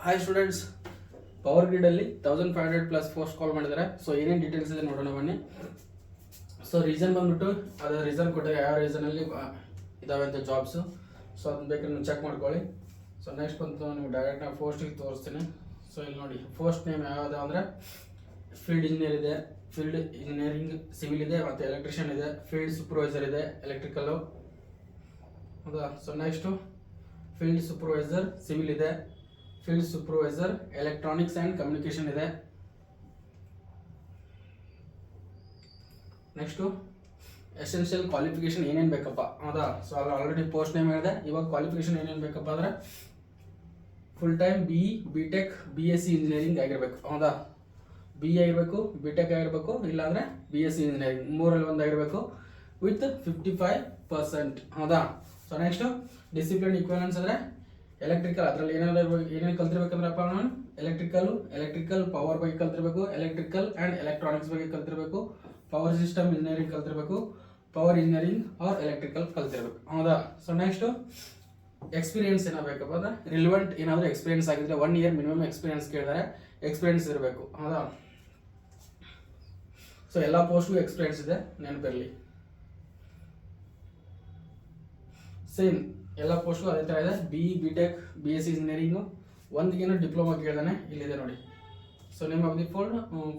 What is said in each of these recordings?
Hi students, power ಗ್ರಿಡಲ್ಲಿ 1500 plus post call ಮಾಡಿದ್ದಾರೆ. So ಏನೇನು ಡೀಟೇಲ್ಸ್ ಇದೆ ನೋಡೋಣ ಬನ್ನಿ. ಸೊ ರೀಸನ್ ಬಂದ್ಬಿಟ್ಟು ಅದರ ರೀಸನ್ ಕೊಟ್ಟರೆ ಯಾವ ರೀಸನಲ್ಲಿ ಇದಾವೆ ಅಂತ ಜಾಬ್ಸು. ಸೊ ಅದನ್ನ ಬೇಕಾದ್ರೆ ನೀವು ಚೆಕ್ ಮಾಡ್ಕೊಳ್ಳಿ. ಸೊ ನೆಕ್ಸ್ಟ್ ಬಂತು ನೀವು ಡೈರೆಕ್ಟ್ ನಾವು ಪೋಸ್ಟಿಗೆ ತೋರಿಸ್ತೀನಿ. ಸೊ ಇಲ್ಲಿ ನೋಡಿ ಪೋಸ್ಟ್ ನೇಮ್ ಯಾವುದು ಅಂದರೆ ಫೀಲ್ಡ್ ಇಂಜಿನಿಯರ್ ಇದೆ, ಫೀಲ್ಡ್ ಇಂಜಿನಿಯರಿಂಗ್ ಸಿವಿಲ್ ಇದೆ, ಮತ್ತು ಎಲೆಕ್ಟ್ರಿಷಿಯನ್ ಇದೆ, ಫೀಲ್ಡ್ ಸೂಪರ್ವೈಸರ್ ಇದೆ ಎಲೆಕ್ಟ್ರಿಕಲ್ಲು, ಹೌದಾ. So next field supervisor civil ಇದೆ, field supervisor electronics and communication ಇದೆ. ನೆಕ್ಸ್ಟು ಎಸೆನ್ಷಿಯಲ್ ಕ್ವಾಲಿಫಿಕೇಷನ್ ಏನೇನು ಬೇಕಪ್ಪ, ಹೌದಾ. ಸೊ ಅಲ್ಲಿ ಆಲ್ರೆಡಿ ಪೋಸ್ಟ್ ನೇಮ್ ಹೇಳಿದೆ. ಇವಾಗ ಕ್ವಾಲಿಫಿಕೇಷನ್ ಏನೇನು ಬೇಕಪ್ಪ ಅಂದರೆ ಫುಲ್ ಟೈಮ್ ಬಿ.ಟೆಕ್ BSc ಇಂಜಿನಿಯರಿಂಗ್ ಆಗಿರಬೇಕು, ಹೌದಾ. BE ಆಗಿರಬೇಕು, B.Tech ಆಗಿರಬೇಕು, ಇಲ್ಲಾಂದರೆ BSc ಇಂಜಿನಿಯರಿಂಗ್ ಮೂರಲ್ಲಿ ಒಂದು ಆಗಿರಬೇಕು ವಿತ್ 55%, ಹೌದಾ. ಸೊ ನೆಕ್ಸ್ಟು ಡಿಸಿಪ್ಲಿನ್ ಈಕ್ವಲೆನ್ಸ್ ಅಂದರೆ ಎಲೆಕ್ಟ್ರಿಕಲ್, ಅದರಲ್ಲಿ ಏನೇನು ಕಲ್ತಿರ್ಬೇಕಂದ್ರಪ್ಪ ನಾನು ಎಲೆಕ್ಟ್ರಿಕಲ್ ಪವರ್ ಬಗ್ಗೆ ಕಲ್ತಿರ್ಬೇಕು, ಎಲೆಕ್ಟ್ರಿಕಲ್ ಆ್ಯಂಡ್ ಎಲೆಕ್ಟ್ರಾನಿಕ್ಸ್ ಬಗ್ಗೆ ಕಲ್ತಿರ್ಬೇಕು, ಪವರ್ ಸಿಸ್ಟಮ್ ಇಂಜಿನಿಯರಿಂಗ್ ಕಲ್ತಿರ್ಬೇಕು, ಪವರ್ ಇಂಜಿನಿಯರಿಂಗ್ ಆರ್ ಎಲೆಕ್ಟ್ರಿಕಲ್ ಕಲ್ತಿರ್ಬೇಕು, ಹೌದಾ. ಸೊ ನೆಕ್ಸ್ಟು ಎಕ್ಸ್ಪೀರಿಯನ್ಸ್ ಏನಾಗಬೇಕಪ್ಪ ಅಂದರೆ ರಿಲಿವೆಂಟ್ ಏನಾದರೂ ಎಕ್ಸ್ಪೀರಿಯನ್ಸ್ ಆಗಿದ್ರೆ 1 year ಮಿನಿಮಮ್ ಎಕ್ಸ್ಪೀರಿಯನ್ಸ್ ಕೇಳಿದರೆ ಎಕ್ಸ್ಪೀರಿಯನ್ಸ್ ಇರಬೇಕು, ಹೌದಾ. ಸೊ ಎಲ್ಲ ಪೋಸ್ಟ್ಗೂ ಎಕ್ಸ್ಪೀರಿಯನ್ಸ್ ಇದೆ, ನೆನಪಿರಲಿ. ಸೇಮ್ ಎಲ್ಲ ಪೋಸ್ಟ್ಗೂ ಅದೇ ಥರ ಇದೆ. B.Tech BSc ಇಂಜಿನಿಯರಿಂಗು ಒಂದಿಗೇನು ಡಿಪ್ಲೊಮಾ ಕೇಳಿದಾನೆ, ಇಲ್ಲಿದೆ ನೋಡಿ. So name of the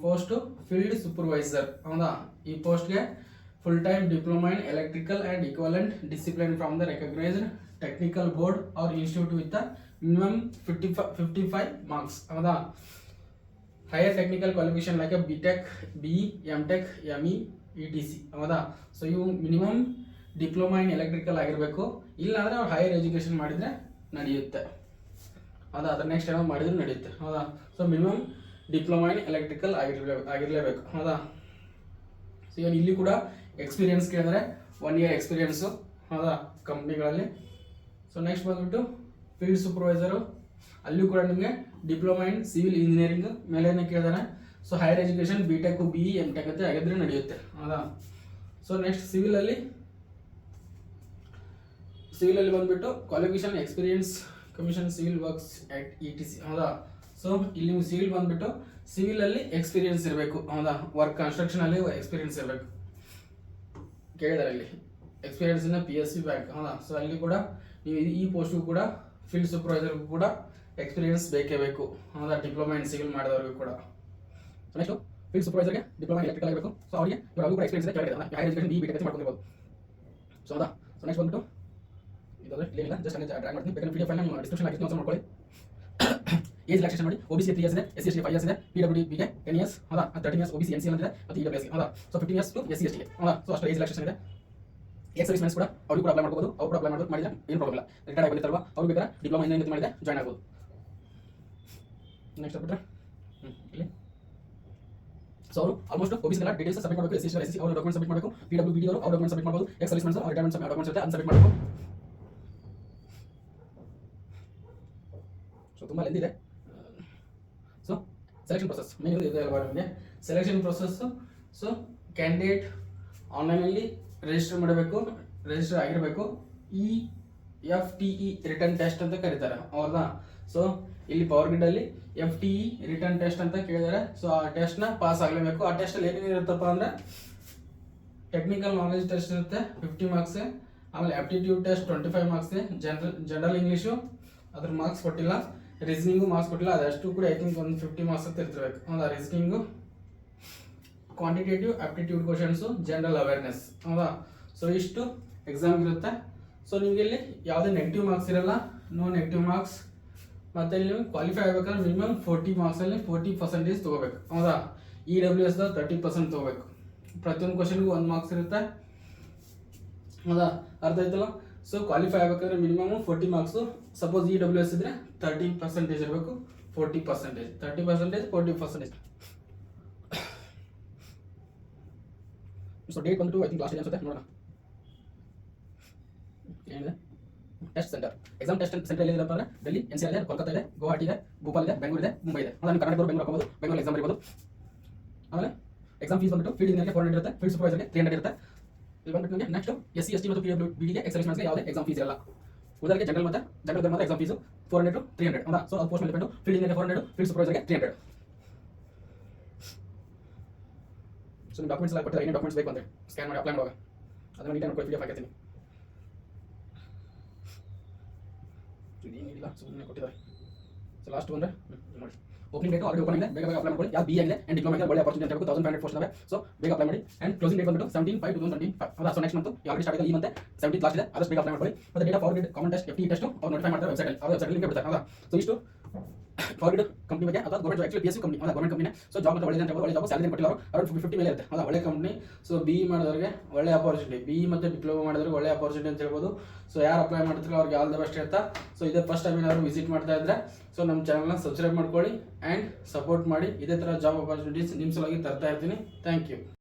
post field supervisor, ಹೌದಾ. ಈ ಪೋಸ್ಟ್ಗೆ full time diploma in electrical and equivalent discipline from the recognised technical board or institute with minimum 55 marks, ಹೌದಾ. Higher technical qualification like B.Tech BE M.Tech ME ETC, ಹೌದಾ. So ಇವು minimum diploma in electrical ಆಗಿರಬೇಕು, ಇಲ್ಲಾಂದರೆ ಅವ್ರು higher education ಮಾಡಿದರೆ ನಡೆಯುತ್ತೆ, ಹೌದಾ. ಅದರ ನೆಕ್ಸ್ಟ್ ಏನೋ ಮಾಡಿದ್ರೆ ನಡೆಯುತ್ತೆ, ಹೌದಾ. So minimum diploma in electrical ಆಗಿರಲೇಬೇಕು, ಹೌದಾ. ಸೊ ಇವಾಗ ಇಲ್ಲಿ ಕೂಡ ಎಕ್ಸ್ಪೀರಿಯನ್ಸ್ ಕೇಳಿದ್ರೆ 1 year ಎಕ್ಸ್ಪೀರಿಯನ್ಸು, ಹೌದಾ, ಕಂಪ್ನಿಗಳಲ್ಲಿ. ಸೊ ನೆಕ್ಸ್ಟ್ ಬಂದ್ಬಿಟ್ಟು ಫೀಲ್ಡ್ ಸೂಪರ್ವೈಸರು, ಅಲ್ಲೂ ಕೂಡ ನಿಮಗೆ ಡಿಪ್ಲೊಮಾ ಇನ್ ಸಿವಿಲ್ ಇಂಜಿನಿಯರಿಂಗ್ ಮೇಲೇನೆ ಕೇಳಿದಾನೆ. So higher education B.Tech BE M.Tech ಅಂತ ಆಗಿದ್ರೆ ನಡೆಯುತ್ತೆ, ಹೌದಾ. ಸೊ ನೆಕ್ಸ್ಟ್ ಸಿವಿಲಲ್ಲಿ ಬಂದ್ಬಿಟ್ಟು qualification experience commission civil works act ETC, ಹೌದಾ. ಸೊ ಇಲ್ಲಿ ನೀವು ಸಿವಿಲ್ ಬಂದ್ಬಿಟ್ಟು ಸಿವಿಲಲ್ಲಿ ಎಕ್ಸ್ಪೀರಿಯನ್ಸ್ ಇರಬೇಕು, ಹೌದಾ. ವರ್ಕ್ ಕನ್ಸ್ಟ್ರಕ್ಷನಲ್ಲಿ ಎಕ್ಸ್ಪೀರಿಯನ್ಸ್ ಇರಬೇಕು ಕೇಳಿದಾರೆ ಇಲ್ಲಿ. ಎಕ್ಸ್ಪೀರಿಯನ್ಸ್ ಇನ್ PSC ಬ್ಯಾಂಕ್, ಹೌದಾ. ಸೊ ಅಲ್ಲಿ ಕೂಡ ನೀವು ಈ ಪೋಸ್ಟ್ಗೂ ಕೂಡ ಫೀಲ್ಡ್ ಸೂಪರ್ವೈಸರ್ಗೂ ಕೂಡ ಎಕ್ಸ್ಪೀರಿಯನ್ಸ್ ಬೇಕೇ ಬೇಕು, ಹೌದಾ. ಡಿಪ್ಲೊಮಾ ಇನ್ ಸಿವಿಲ್ ಮಾಡಿದವ್ರಿಗೂ ಕೂಡ. ಸೊ ನೆಕ್ಸ್ಟ್ ಫೀಲ್ಡ್ ಸೂಪರ್ವೈಸರ್ಗೆ ಡಿಪ್ಲೊಮಾ ಎಲೆಕ್ಟ್ರಿಕಲ್ ಆಗಬೇಕು. ಸೊ ಅವರಿಗೆ ಕೂಡ ಎಕ್ಸ್ಪೀರಿಯನ್ಸ್ ಇದೆ ಕೇಳಿದ್ರೆ ಹೈಯರ್ ಎಜುಕೇಷನ್ B.Tech ಮಾಡ್ಕೊಂಡಿರ್ಬೋದು, ಸೊ ಹೌದಾ. ಸೊ ನೆಕ್ಸ್ಟ್ ಬಂದ್ಬಿಟ್ಟು ಇದಾದ್ರೆ ಇಲ್ಲ, ಜಸ್ಟ್ ಹಂಗೆ ಡ್ರ್ಯಾಗ್ ಮಾಡ್ತೀನಿ. ಬೇಕಾದ್ರೆ PDF ಫೈಲ್ ನಾನು ಡಿಸ್ಕ್ರಿಪ್ಷನ್ ಹಾಕಿ ನೋಟ್ಸ್ ಮಾಡ್ಕೊಳ್ಳಿ. ಏಜ್ ರಿಲ್ಯಾಕ್ಸೇಷನ್ ಮಾಡಿ OBC 3 years ಇದೆ, SC ST 5 years ಇದೆ, PWD ಗೆ 10 years, ಹೌದಾ. 13 years OBC NCL ಇದೆ, ಮತ್ತು EWS, ಹೌದಾ. So 15 years to SC ST ಗೆ, ಹೌದಾ. ಸೊ ಅಷ್ಟು ಏಜ್ ರಿಲ್ಯಾಕ್ಸೇಷನ್ ಇದೆ. ಎಕ್ಸ್ ಸರ್ವಿಸ್ ಮೆನ್ಸ್ ಕೂಡ ಅವ್ರಿಗೆ ಕೂಡ ಅಪ್ಲೈ ಮಾಡ್ಕೋಬೋದು, ಅವ್ರು ಕೂಡ ಅಪ್ಲೈ ಮಾಡಿದ್ರೆ ಏನು ಪ್ರಾಬ್ಲಮ್ ಇಲ್ಲ. ರಿಟೈರ್ಡ್ ಆಗಿರ್ತಾರಲ್ವ ಅವ್ರು ಬೇಕಾದ್ರೆ ಡಿಪ್ಲೊಮಾ ಇಂಜಿನಿಯರಿಂಗ್ ಮಾಡಿದ್ರೆ ಜಾಯ್ನ್ ಆಗ್ಬೋದು. ನೆಕ್ಸ್ಟ್ ಬಿಟ್ಟರೆ ಇಲ್ಲಿ ಸೊ ಅವರು ಆಲ್ಮೋಸ್ಟ್ OBC ಎಲ್ಲ ಡೀಟೇಲ್ಸ್ ಸಬ್ಮಿಟ್ ಮಾಡಬೇಕು. SC ಅವರು ಡಾಕ್ಯುಮೆಂಟ್ ಸಬ್ಮಿಟ್ ಮಾಡಬೇಕು, PWD ಅವರು ಡಾಕ್ಯುಮೆಂಟ್ ಸಬ್ಮಿಟ್ ಮಾಡಬಹುದು, ಎಕ್ಸ್ ಸರ್ವಿಸ್ ಮೆನ್ಸ್ ಅವ್ರ ರಿಟೈರ್ಮೆಂಟ್ ಡಾಕ್ಯುಮೆಂಟ್ಸ್ ಇರುತ್ತೆ ಅದನ್ನ ಸಬ್ಮಿಟ್ ಮಾಡಬೇಕು. ಸೊ ತುಂಬ ಲೆಂತ್ ಇದೆ. ಸೊ ಸೆಲೆಕ್ಷನ್ ಪ್ರೊಸೆಸ್ ಮೇನ್ ಇದೆ ಅಲ್ವಾ ನಿಮಗೆ. ಸೆಲೆಕ್ಷನ್ ಪ್ರೊಸೆಸ್ಸು ಸೊ ಕ್ಯಾಂಡಿಡೇಟ್ ಆನ್ಲೈನಲ್ಲಿ ರಿಜಿಸ್ಟರ್ ಮಾಡಬೇಕು, ರಿಜಿಸ್ಟರ್ ಆಗಿರಬೇಕು. FTE ರಿಟರ್ನ್ ಟೆಸ್ಟ್ ಅಂತ ಕರೀತಾರೆ, ಹೌದಾ. ಸೊ ಇಲ್ಲಿ ಪವರ್ ಗ್ರಿಡಲ್ಲಿ FTE ರಿಟರ್ನ್ ಟೆಸ್ಟ್ ಅಂತ ಕೇಳಿದ್ದಾರೆ. ಸೊ ಆ ಟೆಸ್ಟ್ನ ಪಾಸ್ ಆಗಲೇಬೇಕು. ಆ ಟೆಸ್ಟಲ್ಲಿ ಏನೇನು ಇರುತ್ತಪ್ಪ ಅಂದರೆ ಟೆಕ್ನಿಕಲ್ ನಾಲೆಜ್ ಟೆಸ್ಟ್ ಇರುತ್ತೆ 50 ಮಾರ್ಕ್ಸ್, ಆಮೇಲೆ aptitude test 25 marks, general English ಅದ್ರ ಮಾರ್ಕ್ಸ್ ಕೊಟ್ಟಿಲ್ಲ, ರೀಸನಿಂಗು ಮಾರ್ಕ್ಸ್ ಕೊಟ್ಟಿಲ್ಲ, ಅದಷ್ಟು ಕೂಡ ಐ ಥಿಂಕ್ ಒಂದು 50 ಮಾರ್ಕ್ಸ್ ಅಂತ ಇರ್ತಿರ್ಬೇಕು, ಹೌದಾ. Reasoning, quantitative aptitude questions, general awareness, ಹೌದಾ. ಸೊ ಇಷ್ಟು ಎಕ್ಸಾಮ್ ಇರುತ್ತೆ. ಸೊ ನಿಮಗೆ ಇಲ್ಲಿ ಯಾವುದೇ ನೆಗೆಟಿವ್ ಮಾರ್ಕ್ಸ್ ಇರಲ್ಲ, ನೋ ನೆಗೆಟಿವ್ ಮಾರ್ಕ್ಸ್. ಮತ್ತು ಇಲ್ಲಿ ನೀವು ಕ್ವಾಲಿಫೈ ಆಗಬೇಕಾದ್ರೆ ಮಿನಿಮಮ್ 40 ಮಾರ್ಕ್ಸಲ್ಲಿ 40% ತೊಗೋಬೇಕು, ಹೌದಾ. EWS 30% ತೊಗೋಬೇಕು. ಪ್ರತಿಯೊಂದು ಕ್ವಶನ್ಗೂ 1 ಮಾರ್ಕ್ಸ್ ಇರುತ್ತೆ, ಹೌದಾ. ಅರ್ಥ ಆಯ್ತಲ್ಲ. ಸೊ ಕ್ವಾಲಿಫೈ ಆಗಬೇಕಾದ್ರೆ ಮಿನಿಮಮ್ 40 ಮಾರ್ಕ್ಸು. ಸಪೋಸ್ EWS ಇದ್ದರೆ 30% ಇರಬೇಕು, 40%, 30%, 40%. ಸೊ ಡೇಟ್ ಬಂದು ಐ ಥಿಂಕ್ ಲಾಸ್ಟ್ ಅನ್ಸುತ್ತೆ, ನೋಡೋಣ ಏನಿದೆ. Test centre, exam test centre ಎಲ್ಲಿದೆ ಅಂದರೆ ಡೆಲ್ಲಿ, NCR ಇದೆ, ಕೋಲ್ಕತ್ತಾ ಇದೆ, ಗುವಾಹಟಿ ಇದೆ, ಭೋಪಾಲ್ ಇದೆ, ಬೆಂಗಳೂರು ಇದೆ, ಮುಂಬೈ ಇದೆ. ಅದನ್ನು ಕರ್ನಾಟಕದವರು ಬೆಂಗಳೂರು ಹಾಕೋದು, ಬೆಂಗಳೂರು ಎಕ್ಸಾಮ್ ಬರೀಬೋದು. ಆಮೇಲೆ ಎಕ್ಸಾಮ್ ಫೀಸ್ ಬಂದ್ಬಿಟ್ಟು ಫೀಲ್ಡ್ ಇಂಜಿನಿಯರ್ಗೆ 400 ಇರುತ್ತೆ, ಫೀಲ್ಡ್ ಸೂಪರ್ವೈಸರ್ಗೆ 300 ಇರುತ್ತೆ. ಇಲ್ಲಿ ಬಂದ್ಬಿಟ್ಟು ನಿಮಗೆ ನೆಕ್ಸ್ಟ್ SC ST ಮತ್ತು PWD ಗೆ ಎಕ್ಸ್ ಸರ್ವಿಸ್ ಮೆನ್ಸ್ಗೆ ಯಾವುದೇ ಎಕ್ಸಾಮ್ ಫೀಸ್ ಇರಲ್ಲ. ಉದಾಹರಣೆಗೆ ಜನರಲ್ ಮಾತ್ರ ಎಕ್ಸಾಮ್ ಫೀಸು 400 to 300 ಹೌದಾ. ಸೊ ಅದು ಪೋಸ್ಟ್ ಮೇಲೆ ಡಿಪೆಂಡು. ಫೀಲ್ಡ್ ಇಂಜಿನಿಯರ್ 400, ಫೀಲ್ಡ್ ಸೂಪರ್ವೈಸರ್ಗೆ 300. ಸೊ ನಿಮ್ಮ ಡಾಕ್ಯುಮೆಂಟ್ಸ್ ಎಲ್ಲ ಕೊಟ್ಟಿದ್ದಾರೆ, ಏನೇನು ಡಾಕ್ಯುಮೆಂಟ್ಸ್ ಬೇಕು ಅಂತ ಸ್ಕ್ಯಾನ್ ಮಾಡಿ ಅಪ್ಲೈ ಮಾಡುವಾಗ ಅದನ್ನು ನೀಟಾಗಿ ನೋಡ್ಕೊಂಡು PDF ಹಾಕಿರ್ತೀನಿ. ಇದೇನಿಲ್ಲ ಸುಮ್ಮನೆ ಕೊಟ್ಟಿದ್ದಾರೆ. ಸೊ ಲಾಸ್ಟ್ ಬಂದರೆ ನೋಡಿ, ಓಪನಿಂಗ್ ಡೇಟ್ ಆಲ್ರೆಡಿ ಓಪನ್ ಆಗಿದೆ, ಬೇಗ ಅಪ್ಲೈ ಮಾಡ್ಕೊಳ್ಳಿ. ಯಾವ BA ಆಗಿದೆ ಆ್ಯಂಡ್ ಡಿಪ್ಲೊಮಾ ಒಳ್ಳೆ ಆಪರ್ಚುನಿಟಿ ಅಂತ ಹೇಳ್ಬೇಕು. 1500 ಪೋಸ್ಟ್ ಇದಾವೆ. ಸೊ ಬೇಗ ಅಪ್ಲೈ ಮಾಡಿ. ಆ್ಯಂಡ್ ಕ್ಲೋಸಿಂಗ್ ಡೇಟ್ ಬಂದ್ಬಿಟ್ಟು 17/5/2025 ಹೌದಾ. So next month already start ಆಗಿದೆ, ಈ ಮಂತ್ 17th ಲಾಸ್ಟ್ ಇದೆ, ಆದಷ್ಟು ಬೇಗ ಅಪ್ಲೈ ಮಾಡ್ಕೊಳ್ಳಿ. ಮತ್ತು date of forward common test FTE test ಅವ್ರು ನೋಟಿಫೈ ಮಾಡ್ತಾರೆ ವೆಬ್ಸೈಟಲ್ಲಿ, ಆ ವೆಬ್ಸೈಟಲ್ಲಿ ಲಿಂಕ್ ಬಿಡ್ತಾರೆ ಹೌದಾ. ಸೊ ಇಷ್ಟು ಫಾರ್ವರ್ಡ್ ಕಂಪ್ನಿ ಬಗ್ಗೆ, ಅಥವಾ ಗೌರ್ಮೆಂಟ್ ಆಕ್ಚುಲಿ PSU ಕಂಪ್ನಿ ಹೌದಾ, ಗೌರ್ಮೆಂಟ್ ಕಂಪ್ನಿ. ಸೊ ಜಾಬ್ ಮಾತ್ರ ಒಳ್ಳೆ ಅಂತ ಒಳ್ಳೆ ಜಾಬ್, ಸ್ಯಾಲರಿ ಕೊಟ್ಟಿಲ್ಲ ಅವರು ಅರೌಂಡ್ 50 ಮೇಲೆ ಇರುತ್ತೆ ಹೌದಾ. ಒಳ್ಳೆ ಕಂಪ್ನಿ. ಸೊ BE ಮಾಡಿದವರಿಗೆ ಒಳ್ಳೆ ಅಪರ್ಚುನಿಟಿ, BE ಮತ್ತು ಡಿಪ್ಲೊಮಾ ಮಾಡಿದವ್ರಿಗೆ ಒಳ್ಳೆ ಅಪರ್ಚುನಿಟಿ ಅಂತ ಹೇಳ್ಬೋದು. ಸೊ ಯಾರು ಅಪ್ಲೈ ಮಾಡ್ತಿರೋ ಅವ್ರಿಗೆ ಆಲ್ ದ ಬೆಸ್ಟ್ ಹೇಳ್ತಾ, ಸೊ ಇದೇ ಫಸ್ಟ್ ಟೈಮ್ ಏನಾದ್ರು ವಿಸಿಟ್ ಮಾಡ್ತಾ ಇದ್ರೆ ಸೊ ನಮ್ಮ ಚಾನಲ್ನ ಸಬ್ಸ್ಕ್ರೈಬ್ ಮಾಡ್ಕೊಳ್ಳಿ ಆ್ಯಂಡ್ ಸಪೋರ್ಟ್ ಮಾಡಿ. ಇದೇ ಥರ ಜಾಬ್ ಅಪರ್ಚುನಿಟೀಸ್ ನಿಮ್ಮ ಸಲುವಾಗಿ ತರ್ತಾ ಇರ್ತೀನಿ. Thank you.